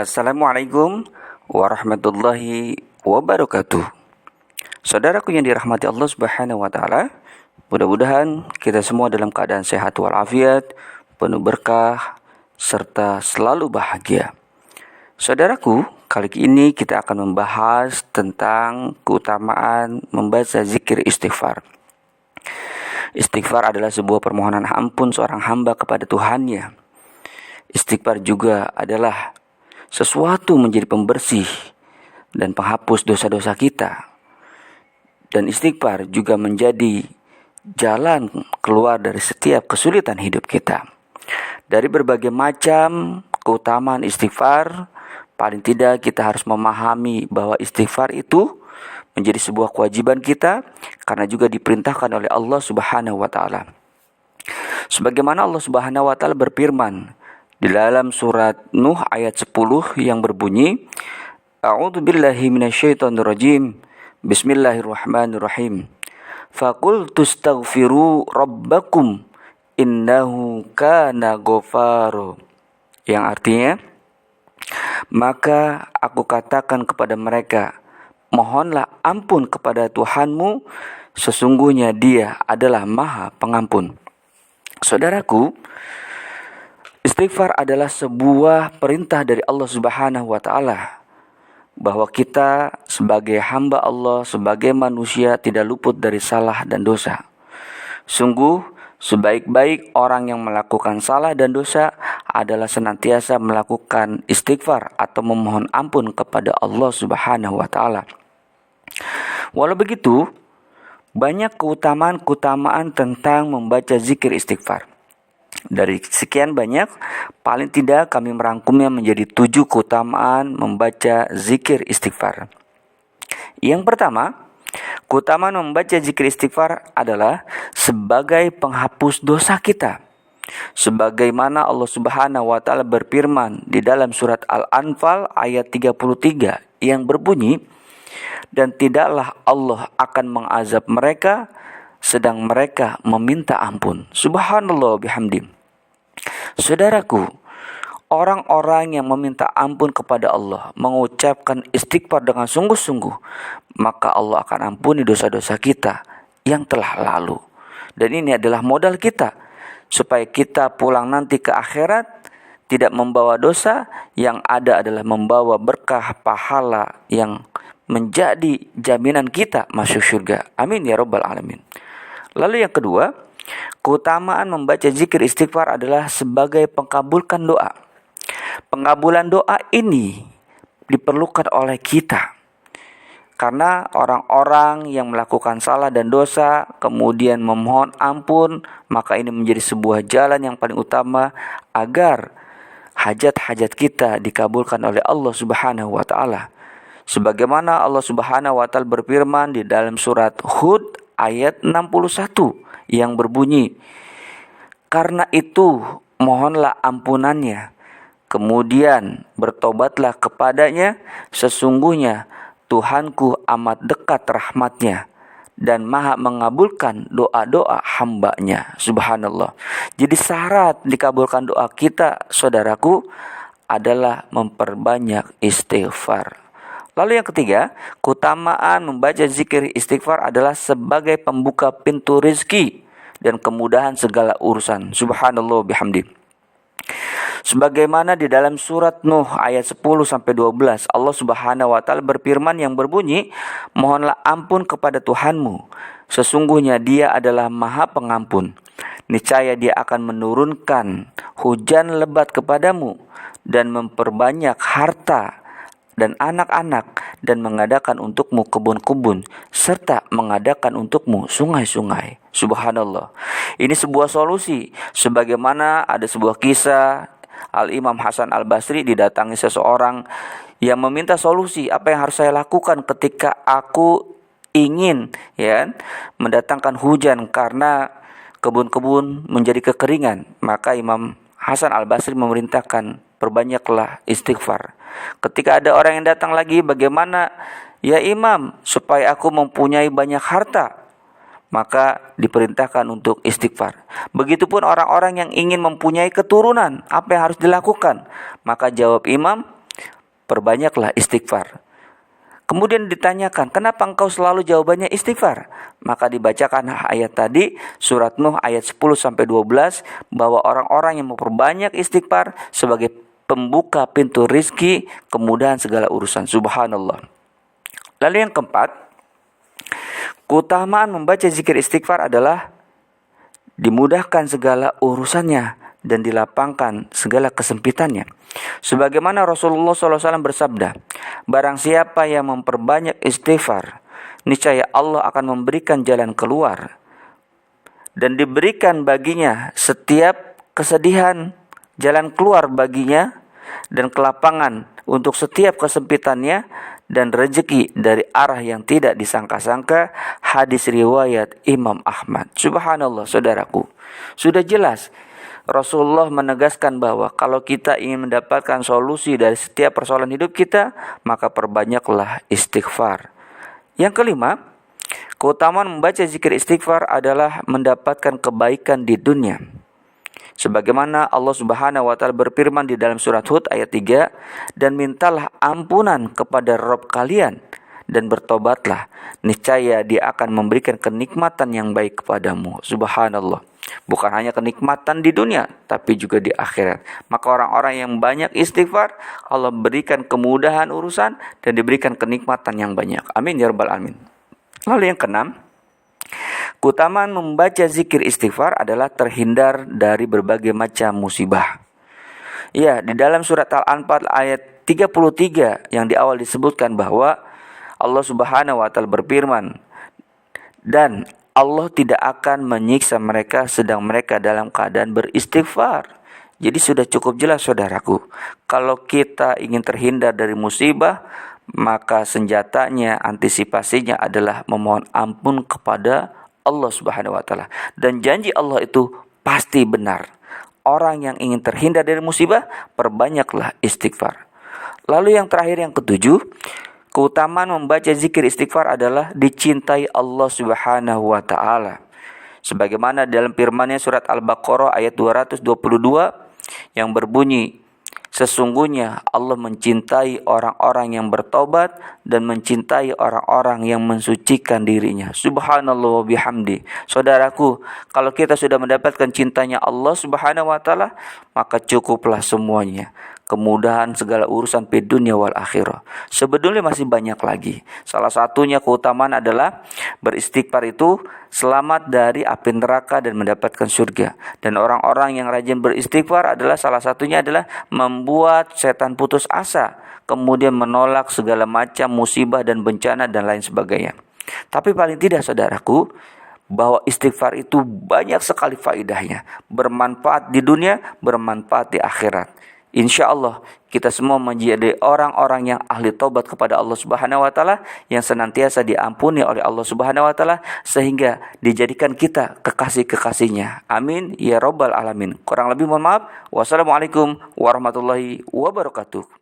Assalamualaikum warahmatullahi wabarakatuh. Saudaraku yang dirahmati Allah Subhanahu wa taala, mudah-mudahan kita semua dalam keadaan sehat walafiat, penuh berkah serta selalu bahagia. Saudaraku, kali ini kita akan membahas tentang keutamaan membaca zikir istighfar. Istighfar adalah sebuah permohonan ampun seorang hamba kepada Tuhannya. Istighfar juga adalah sesuatu menjadi pembersih dan penghapus dosa-dosa kita. Dan istighfar juga menjadi jalan keluar dari setiap kesulitan hidup kita. Dari berbagai macam keutamaan istighfar, paling tidak kita harus memahami bahwa istighfar itu menjadi sebuah kewajiban kita karena juga diperintahkan oleh Allah Subhanahu wa taala. Sebagaimana Allah Subhanahu wa taala berfirman di dalam surat Nuh ayat 10 yang berbunyi, A'udzubillahi minasyaitonirrajim. Bismillahirrahmanirrahim. Faqultu astaghfiru rabbakum innahu kana ghafara. Yang artinya, maka aku katakan kepada mereka, mohonlah ampun kepada Tuhanmu, sesungguhnya Dia adalah Maha Pengampun. Saudaraku, istighfar adalah sebuah perintah dari Allah Subhanahu wa taala bahwa kita sebagai hamba Allah, sebagai manusia tidak luput dari salah dan dosa. Sungguh sebaik-baik orang yang melakukan salah dan dosa adalah senantiasa melakukan istighfar atau memohon ampun kepada Allah Subhanahu wa taala. Walau begitu, banyak keutamaan tentang membaca zikir istighfar. Dari sekian banyak, paling tidak kami merangkumnya menjadi 7 keutamaan membaca zikir istighfar. Yang pertama, keutamaan membaca zikir istighfar adalah sebagai penghapus dosa kita. Sebagaimana Allah Subhanahu wa taala berfirman di dalam surat Al-Anfal ayat 33 yang berbunyi, dan tidaklah Allah akan mengazab mereka sedang mereka meminta ampun. Subhanallah bihamdi. Saudaraku, orang-orang yang meminta ampun kepada Allah, mengucapkan istighfar dengan sungguh-sungguh, maka Allah akan ampuni dosa-dosa kita yang telah lalu. Dan ini adalah modal kita, supaya kita pulang nanti ke akhirat tidak membawa dosa, yang ada adalah membawa berkah pahala yang menjadi jaminan kita masuk surga. Amin ya rabbal alamin. Lalu yang kedua, keutamaan membaca zikir istighfar adalah sebagai pengabulkan doa. Pengabulan doa ini diperlukan oleh kita. Karena orang-orang yang melakukan salah dan dosa kemudian memohon ampun, maka ini menjadi sebuah jalan yang paling utama agar hajat-hajat kita dikabulkan oleh Allah Subhanahu wa taala. Sebagaimana Allah Subhanahu wa taala berfirman di dalam surat Hud ayat 61 yang berbunyi, karena itu mohonlah ampunannya, kemudian bertobatlah kepadanya, sesungguhnya Tuhanku amat dekat rahmatnya dan maha mengabulkan doa-doa hambanya. Subhanallah. Jadi syarat dikabulkan doa kita, saudaraku, adalah memperbanyak istighfar. Lalu yang ketiga, keutamaan membaca zikir istighfar adalah sebagai pembuka pintu rezeki dan kemudahan segala urusan. Subhanallah bihamdi. Sebagaimana di dalam surat Nuh ayat 10-12, Allah Subhanahu wa taala berfirman yang berbunyi, mohonlah ampun kepada Tuhanmu, sesungguhnya Dia adalah Maha Pengampun. Niscaya Dia akan menurunkan hujan lebat kepadamu dan memperbanyak harta dan anak-anak, dan mengadakan untukmu kebun-kebun, serta mengadakan untukmu sungai-sungai. Subhanallah. Ini sebuah solusi. Sebagaimana ada sebuah kisah, Al-Imam Hasan Al-Basri didatangi seseorang yang meminta solusi, apa yang harus saya lakukan ketika aku ingin mendatangkan hujan karena kebun-kebun menjadi kekeringan. Maka Imam Hasan Al-Basri memerintahkan, perbanyaklah istighfar. Ketika ada orang yang datang lagi, bagaimana ya Imam supaya aku mempunyai banyak harta? Maka diperintahkan untuk istighfar. Begitupun orang-orang yang ingin mempunyai keturunan, apa yang harus dilakukan? Maka jawab Imam, perbanyaklah istighfar. Kemudian ditanyakan, kenapa engkau selalu jawabannya istighfar? Maka dibacakan ayat tadi, surat Nuh ayat 10-12, bahwa orang-orang yang memperbanyak istighfar sebagai pembuka pintu rizki, kemudahan segala urusan. Subhanallah. Lalu yang keempat, keutamaan membaca zikir istighfar adalah dimudahkan segala urusannya dan dilapangkan segala kesempitannya. Sebagaimana Rasulullah SAW bersabda, barang siapa yang memperbanyak istighfar, niscaya Allah akan memberikan jalan keluar dan diberikan baginya setiap kesedihan, jalan keluar baginya dan kelapangan untuk setiap kesempitannya dan rezeki dari arah yang tidak disangka-sangka. Hadis riwayat Imam Ahmad. Subhanallah, saudaraku. Sudah jelas Rasulullah menegaskan bahwa kalau kita ingin mendapatkan solusi dari setiap persoalan hidup kita, maka perbanyaklah istighfar. Yang kelima, keutamaan membaca zikir istighfar adalah mendapatkan kebaikan di dunia. Sebagaimana Allah Subhanahu wa taala berfirman di dalam surat Hud ayat 3, dan mintalah ampunan kepada Rabb kalian dan bertobatlah, niscaya Dia akan memberikan kenikmatan yang baik kepadamu. Subhanallah. Bukan hanya kenikmatan di dunia, tapi juga di akhirat. Maka orang-orang yang banyak istighfar, Allah berikan kemudahan urusan dan diberikan kenikmatan yang banyak. Amin ya rabbal alamin. Lalu yang keenam, keutamaan membaca zikir istighfar adalah terhindar dari berbagai macam musibah. Ya, di dalam surat Al-Anfal ayat 33 yang di awal disebutkan bahwa Allah Subhanahu wa taala berfirman, dan Allah tidak akan menyiksa mereka sedang mereka dalam keadaan beristighfar. Jadi sudah cukup jelas, saudaraku. Kalau kita ingin terhindar dari musibah, maka senjatanya, antisipasinya adalah memohon ampun kepada Allah Subhanahu wa taala. Dan janji Allah itu pasti benar. Orang yang ingin terhindar dari musibah, perbanyaklah istighfar. Lalu yang terakhir, yang ketujuh, keutamaan membaca zikir istighfar adalah dicintai Allah Subhanahu wa taala. Sebagaimana dalam firman-Nya surat Al-Baqarah ayat 222 yang berbunyi, sesungguhnya Allah mencintai orang-orang yang bertobat dan mencintai orang-orang yang mensucikan dirinya. Subhanallah wa bihamdi. Saudaraku, kalau kita sudah mendapatkan cintanya Allah Subhanahu wa taala, maka cukuplah semuanya. Kemudahan segala urusan di dunia wal akhirah. Sebetulnya masih banyak lagi. Salah satunya keutamaan adalah beristighfar itu selamat dari api neraka dan mendapatkan surga. Dan orang-orang yang rajin beristighfar adalah salah satunya adalah membuat setan putus asa, kemudian menolak segala macam musibah dan bencana dan lain sebagainya. Tapi paling tidak, saudaraku, bahwa istighfar itu banyak sekali faedahnya. Bermanfaat di dunia, bermanfaat di akhirat. Insya Allah kita semua menjadi orang-orang yang ahli taubat kepada Allah Subhanahu wa taala, yang senantiasa diampuni oleh Allah Subhanahu wa taala, sehingga dijadikan kita kekasih-kekasihnya. Amin ya rabbal alamin. Kurang lebih mohon maaf. Wassalamualaikum warahmatullahi wabarakatuh.